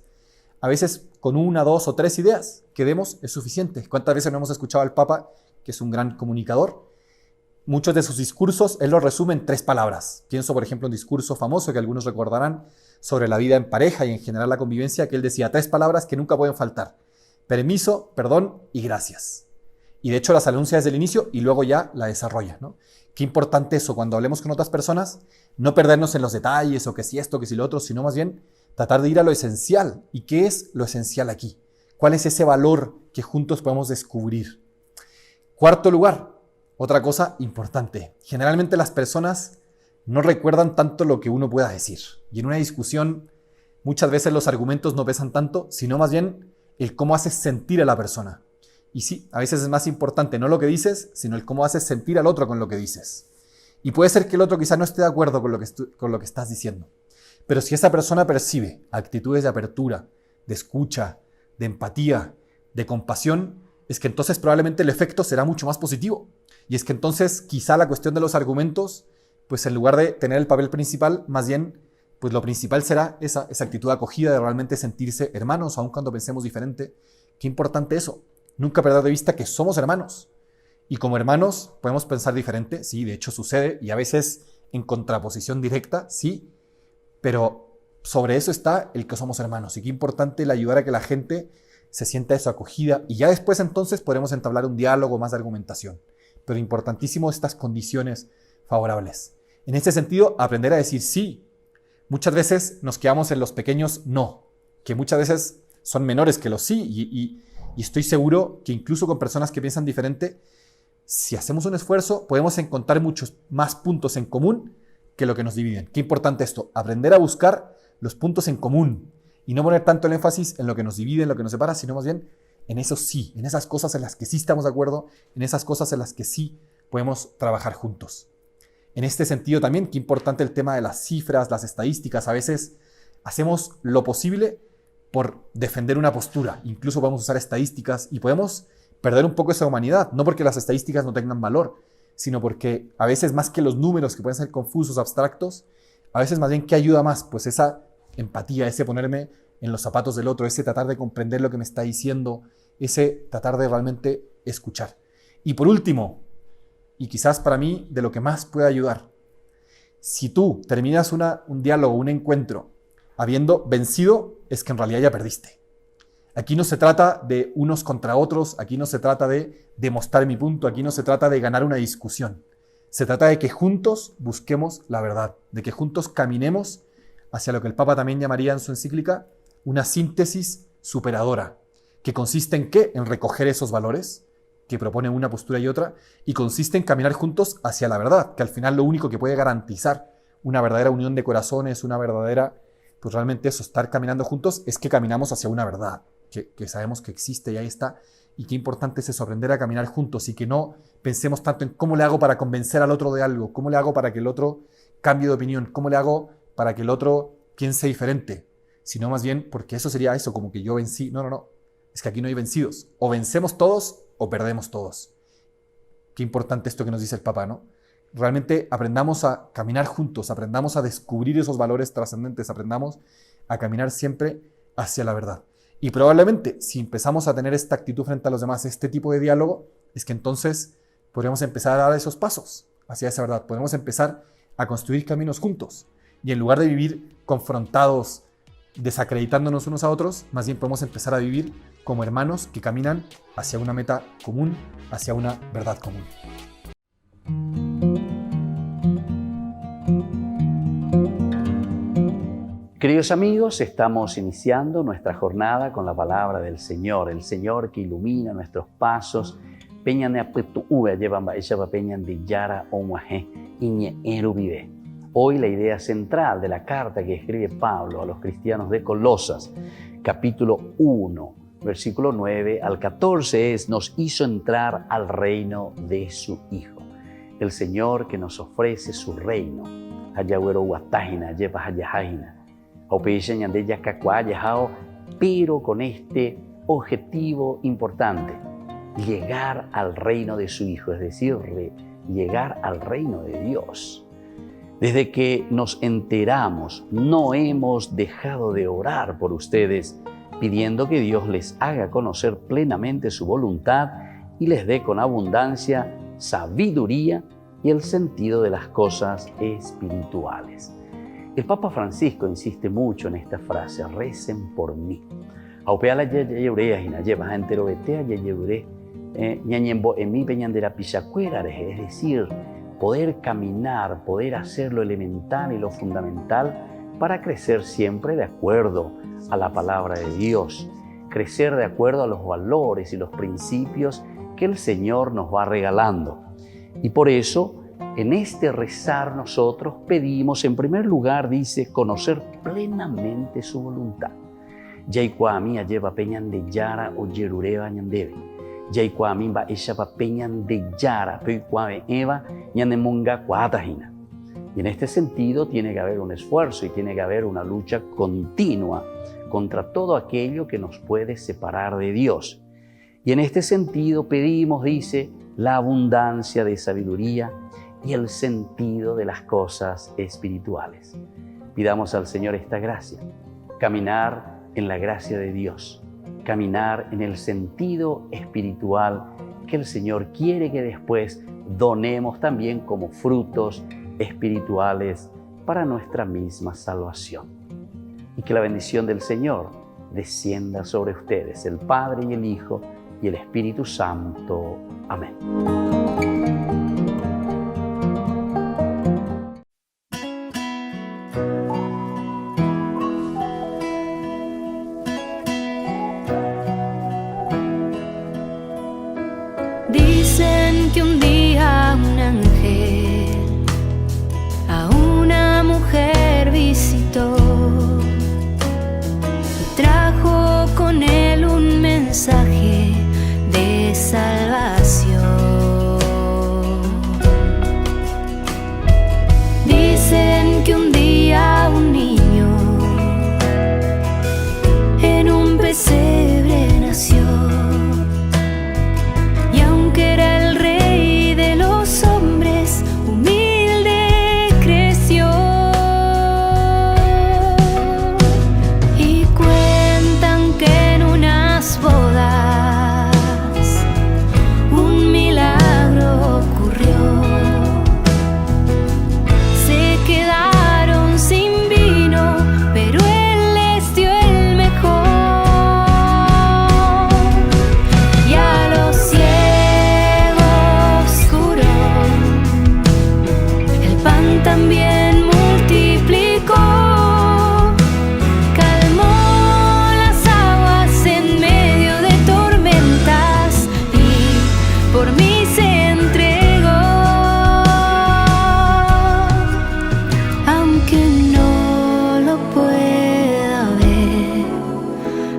A veces con 1, 2 o 3 ideas que demos es suficiente. ¿Cuántas veces no hemos escuchado al Papa, que es un gran comunicador? Muchos de sus discursos él los resume en 3 palabras. Pienso, por ejemplo, en un discurso famoso que algunos recordarán sobre la vida en pareja y en general la convivencia, que él decía 3 palabras que nunca pueden faltar: permiso, perdón y gracias. Y de hecho las anuncia desde el inicio y luego ya la desarrolla, ¿no? Qué importante eso, cuando hablemos con otras personas, no perdernos en los detalles o que si esto, que si lo otro, sino más bien tratar de ir a lo esencial. ¿Y qué es lo esencial aquí? ¿Cuál es ese valor que juntos podemos descubrir? Cuarto lugar, otra cosa importante. Generalmente las personas no recuerdan tanto lo que uno pueda decir. Y en una discusión, muchas veces los argumentos no pesan tanto, sino más bien el cómo haces sentir a la persona. Y sí, a veces es más importante no lo que dices, sino el cómo haces sentir al otro con lo que dices. Y puede ser que el otro quizá no esté de acuerdo con lo que estás diciendo. Pero si esa persona percibe actitudes de apertura, de escucha, de empatía, de compasión, es que entonces probablemente el efecto será mucho más positivo. Y es que entonces quizá la cuestión de los argumentos, pues en lugar de tener el papel principal, más bien, pues lo principal será esa actitud acogida de realmente sentirse hermanos, aun cuando pensemos diferente. Qué importante eso. Nunca perder de vista que somos hermanos. Y como hermanos podemos pensar diferente, sí, de hecho sucede, y a veces en contraposición directa, sí, pero sobre eso está el que somos hermanos. Y qué importante el ayudar a que la gente se sienta eso, acogida, y ya después entonces podremos entablar un diálogo más de argumentación. Pero importantísimo estas condiciones favorables. En este sentido, aprender a decir sí. Muchas veces nos quedamos en los pequeños no, que muchas veces son menores que los sí, y estoy seguro que incluso con personas que piensan diferente, si hacemos un esfuerzo, podemos encontrar muchos más puntos en común que lo que nos dividen. Qué importante esto, aprender a buscar los puntos en común y no poner tanto el énfasis en lo que nos divide, en lo que nos separa, sino más bien en eso sí, en esas cosas en las que sí estamos de acuerdo, en esas cosas en las que sí podemos trabajar juntos. En este sentido también, qué importante el tema de las cifras, las estadísticas. A veces hacemos lo posible por defender una postura. Incluso podemos usar estadísticas y podemos perder un poco esa humanidad. No porque las estadísticas no tengan valor, sino porque a veces más que los números que pueden ser confusos, abstractos, a veces más bien ¿qué ayuda más? Pues esa empatía, ese ponerme en los zapatos del otro, ese tratar de comprender lo que me está diciendo, ese tratar de realmente escuchar. Y por último, y quizás para mí de lo que más puede ayudar, si tú terminas un diálogo, un encuentro, habiendo vencido, es que en realidad ya perdiste. Aquí no se trata de unos contra otros, aquí no se trata de demostrar mi punto, aquí no se trata de ganar una discusión. Se trata de que juntos busquemos la verdad, de que juntos caminemos hacia lo que el Papa también llamaría en su encíclica una síntesis superadora, que consiste en ¿qué? En recoger esos valores que proponen una postura y otra, y consiste en caminar juntos hacia la verdad, que al final lo único que puede garantizar una verdadera unión de corazones, una verdadera, pues realmente eso, estar caminando juntos, es que caminamos hacia una verdad, que sabemos que existe y ahí está, Y qué importante es eso, aprender a caminar juntos y que no pensemos tanto en cómo le hago para convencer al otro de algo, cómo le hago para que el otro cambie de opinión, cómo le hago para que el otro piense diferente, sino más bien porque eso sería eso, como que yo vencí. No, es que aquí no hay vencidos. O vencemos todos o perdemos todos. Qué importante esto que nos dice el Papa, ¿no? Realmente aprendamos a caminar juntos, aprendamos a descubrir esos valores trascendentes, aprendamos a caminar siempre hacia la verdad. Y probablemente, si empezamos a tener esta actitud frente a los demás, este tipo de diálogo, es que entonces podremos empezar a dar esos pasos hacia esa verdad. Podemos empezar a construir caminos juntos. Y en lugar de vivir confrontados, desacreditándonos unos a otros, más bien podemos empezar a vivir como hermanos que caminan hacia una meta común, hacia una verdad común. Queridos amigos, estamos iniciando nuestra jornada con la palabra del Señor, el Señor que ilumina nuestros pasos. Hoy la idea central de la carta que escribe Pablo a los cristianos de Colosas, capítulo 1, versículo 9 al 14 es: nos hizo entrar al reino de su Hijo. El Señor que nos ofrece su reino. Pero con este objetivo importante: llegar al reino de su Hijo, es decir, llegar al reino de Dios. Desde que nos enteramos, no hemos dejado de orar por ustedes, pidiendo que Dios les haga conocer plenamente su voluntad y les dé con abundancia sabiduría y el sentido de las cosas espirituales. El Papa Francisco insiste mucho en esta frase: recen por mí. Es decir, poder caminar, poder hacer lo elemental y lo fundamental para crecer siempre de acuerdo a la palabra de Dios, crecer de acuerdo a los valores y los principios que el Señor nos va regalando. Y por eso, en este rezar nosotros pedimos, en primer lugar, dice, conocer plenamente su voluntad. Yaikwami lleva peñan de yara o yerureva ñandebe. Yaikwami va ella pa peñan de yara, peikwame eva ñanemunga cuatajina. Y en este sentido tiene que haber un esfuerzo y tiene que haber una lucha continua contra todo aquello que nos puede separar de Dios. Y en este sentido pedimos, dice, la abundancia de sabiduría y el sentido de las cosas espirituales. Pidamos al Señor esta gracia, caminar en la gracia de Dios, caminar en el sentido espiritual que el Señor quiere que después donemos también como frutos espirituales para nuestra misma salvación. Y que la bendición del Señor descienda sobre ustedes, el Padre y el Hijo y el Espíritu Santo. Amén. Dicen que un día un ángel a una mujer visitó y trajo con él un mensaje de salvación. Dicen que un día un niño en un pesebre nació.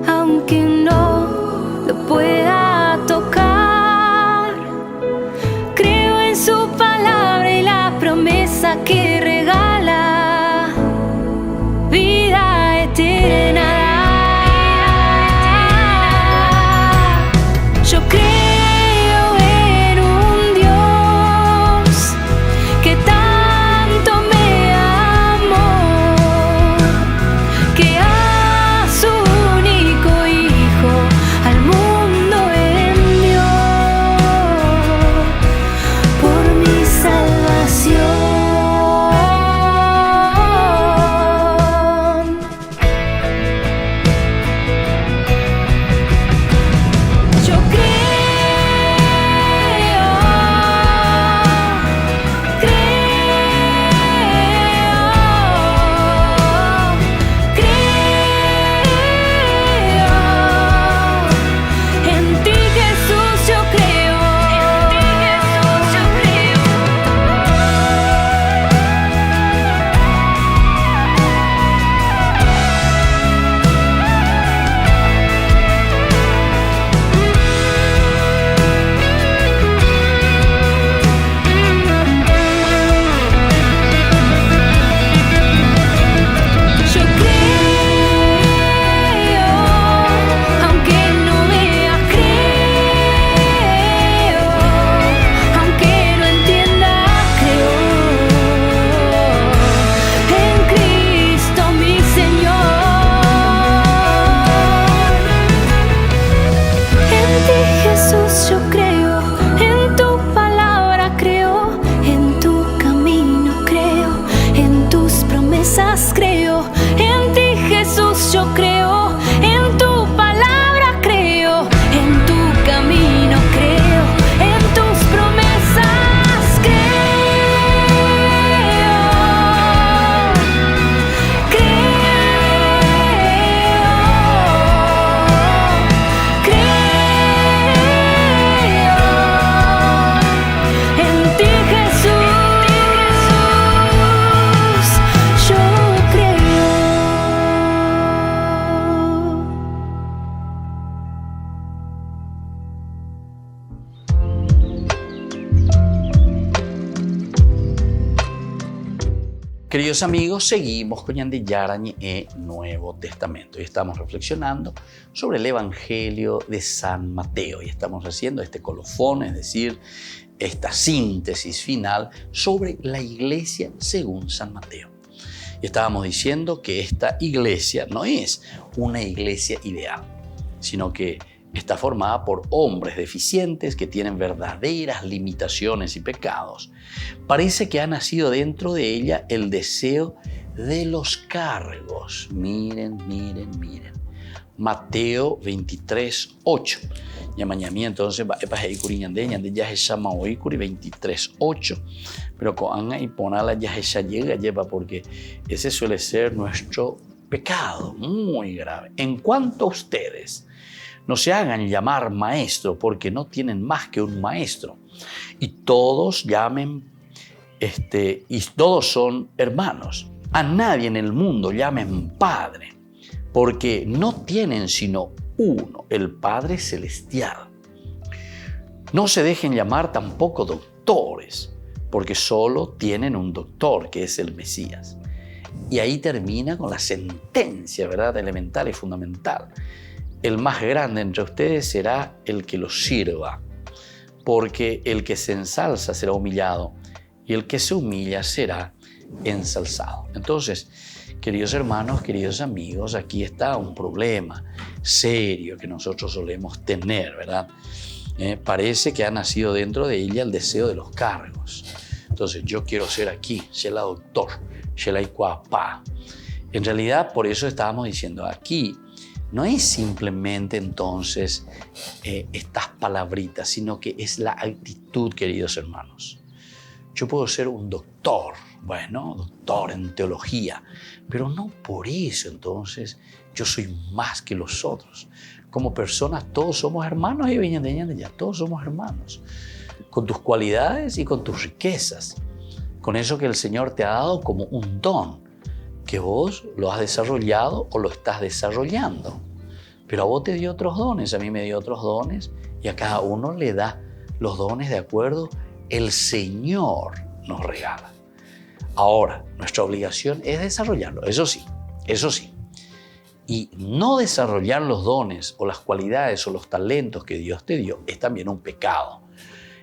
Aunque no lo pueda tocar. y regala vida eterna. Yo creo en un Dios que tanto me amó, que a su único Hijo al mundo envió por mi salvación. Yo en ti, Jesús, yo creo. Yo creo, aunque no vea, creo, aunque no entienda, creo en Cristo mi Señor. En ti, Jesús, yo creo, en tu palabra creo, en tu camino creo, en tus promesas creo. En ti, Jesús, yo creo, en tu palabra creo, en tu camino creo, en tus promesas en ti, Jesús, yo creo. Queridos amigos, seguimos con Ñande Yarañe e Nuevo Testamento y estamos reflexionando sobre el Evangelio de San Mateo y estamos haciendo este colofón, es decir, esta síntesis final sobre la iglesia según San Mateo. Y estábamos diciendo que esta iglesia no es una iglesia ideal, sino que está formada por hombres deficientes que tienen verdaderas limitaciones y pecados. Parece que ha nacido dentro de ella el deseo de los cargos. Miren. Mateo 23:8. Llamañami entonces va a ir Ñande ya se llama hoy 23:8. Pero con y ponala ya se llega porque ese suele ser nuestro pecado muy grave. En cuanto a ustedes, no se hagan llamar maestro porque no tienen más que un maestro. Y todos y todos son hermanos. A nadie en el mundo llamen padre porque no tienen sino uno, el Padre Celestial. No se dejen llamar tampoco doctores porque solo tienen un doctor que es el Mesías. Y ahí termina con la sentencia, ¿verdad? Elemental y fundamental. El más grande entre ustedes será el que los sirva, porque el que se ensalza será humillado y el que se humilla será ensalzado. Entonces, queridos hermanos, queridos amigos, aquí está un problema serio que nosotros solemos tener, ¿verdad? Parece que ha nacido dentro de ella el deseo de los cargos. Entonces, yo quiero ser aquí, ser la doctor, ser la icuapá. En realidad, por eso estábamos diciendo aquí, no es simplemente entonces estas palabritas, sino que es la actitud, queridos hermanos. Yo puedo ser un doctor, doctor en teología, pero no por eso entonces yo soy más que los otros. Como personas todos somos hermanos y ya todos somos hermanos, con tus cualidades y con tus riquezas, con eso que el Señor te ha dado como un don, que vos lo has desarrollado o lo estás desarrollando. Pero a vos te dio otros dones, a mí me dio otros dones y a cada uno le da los dones de acuerdo el Señor nos regala. Ahora, nuestra obligación es desarrollarlo, eso sí. Y no desarrollar los dones o las cualidades o los talentos que Dios te dio es también un pecado.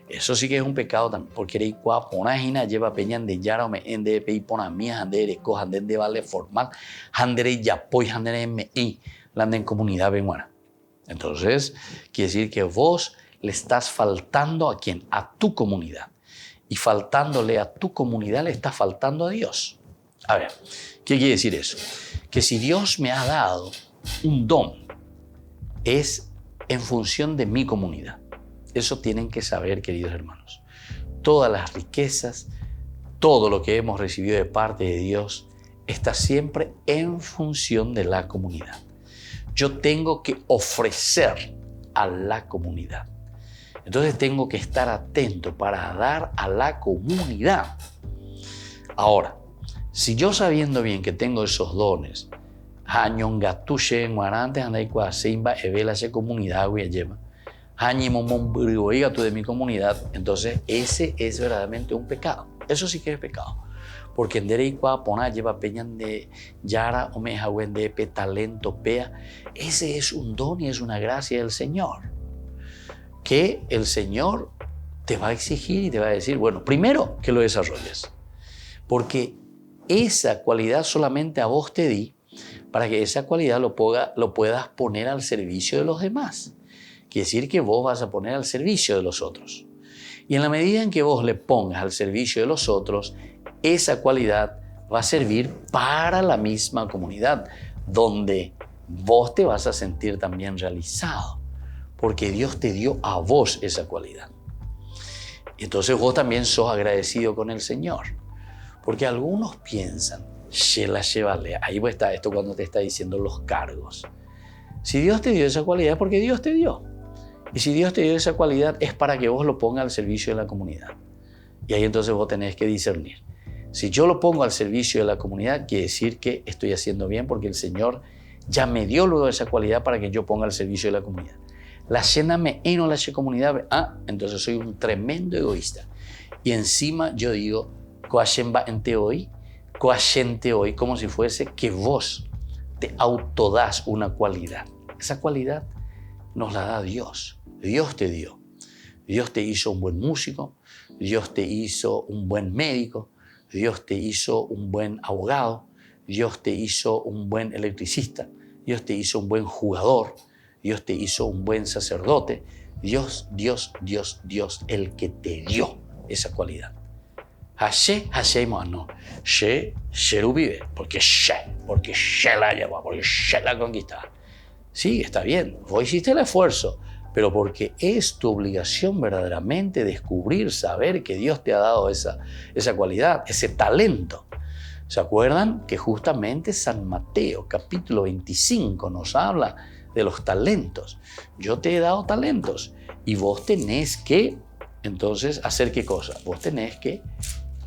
Eso sí que es un pecado también, porque eres cuá ponajina lleva peñan de yara o me ende pei pona mía handere co handen de vale formal handere ya poi handere me y landen en comunidad benguana. Entonces, quiere decir que vos le estás faltando ¿a quién? A tu comunidad. Y faltándole a tu comunidad le estás faltando a Dios. A ver, ¿qué quiere decir eso? Que si Dios me ha dado un don, es en función de mi comunidad. Eso tienen que saber, queridos hermanos. Todas las riquezas, todo lo que hemos recibido de parte de Dios, está siempre en función de la comunidad. Yo tengo que ofrecer a la comunidad. Entonces tengo que estar atento para dar a la comunidad. Ahora, si yo sabiendo bien que tengo esos dones, de mi comunidad, entonces ese es verdaderamente un pecado. Eso sí que es pecado. Porque en Dereikwa Pona lleva peñan de Yara o Mejawen de talento pea. Ese es un don y es una gracia del Señor. Que el Señor te va a exigir y te va a decir, bueno, primero que lo desarrolles. Porque esa cualidad solamente a vos te di para que esa cualidad lo puedas poner al servicio de los demás. Quiere decir que vos vas a poner al servicio de los otros. Y en la medida en que vos le pongas al servicio de los otros, esa cualidad va a servir para la misma comunidad, donde vos te vas a sentir también realizado, porque Dios te dio a vos esa cualidad. Entonces vos también sos agradecido con el Señor, porque algunos piensan, ahí está esto cuando te está diciendo los cargos. Si Dios te dio esa cualidad es porque Dios te dio. Y si Dios te dio esa cualidad es para que vos lo pongas al servicio de la comunidad. Y ahí entonces vos tenés que discernir. Si yo lo pongo al servicio de la comunidad, quiere decir que estoy haciendo bien porque el Señor ya me dio luego esa cualidad para que yo ponga al servicio de la comunidad. La llena me y no la comunidad. Entonces soy un tremendo egoísta. Y encima yo digo, coachemba ente hoy, como si fuese que vos te autodás una cualidad. Esa cualidad nos la da Dios. Dios te dio. Dios te hizo un buen músico, Dios te hizo un buen médico, Dios te hizo un buen abogado, Dios te hizo un buen electricista, Dios te hizo un buen jugador, Dios te hizo un buen sacerdote. Dios, el que te dio esa cualidad. Hashe no. Sheru vive, porque She la llevó, porque She la conquistaba. Sí, está bien, vos hiciste el esfuerzo, pero porque es tu obligación verdaderamente descubrir, saber que Dios te ha dado esa cualidad, ese talento. ¿Se acuerdan que justamente San Mateo, capítulo 25, nos habla de los talentos? Yo te he dado talentos y vos tenés que, entonces, ¿hacer qué cosa? Vos tenés que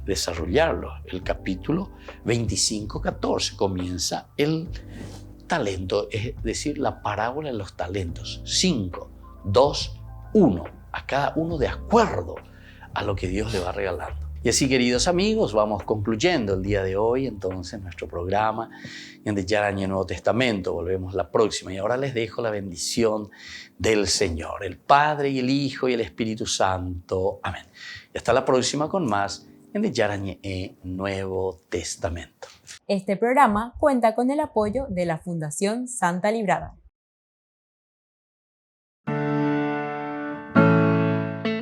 desarrollarlo. El capítulo 25, 14 comienza el talento, es decir, la parábola de los talentos. 5, 2, 1. A cada uno de acuerdo a lo que Dios le va regalando. Y así, queridos amigos, vamos concluyendo el día de hoy, entonces, nuestro programa en Yarañe el Nuevo Testamento. Volvemos la próxima y ahora les dejo la bendición del Señor, el Padre y el Hijo y el Espíritu Santo. Amén. Y hasta la próxima con más en Yarañe el Nuevo Testamento. Este programa cuenta con el apoyo de la Fundación Santa Librada.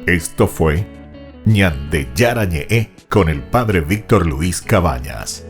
Esto fue Ñande Yarañe con el Padre Víctor Luis Cabañas.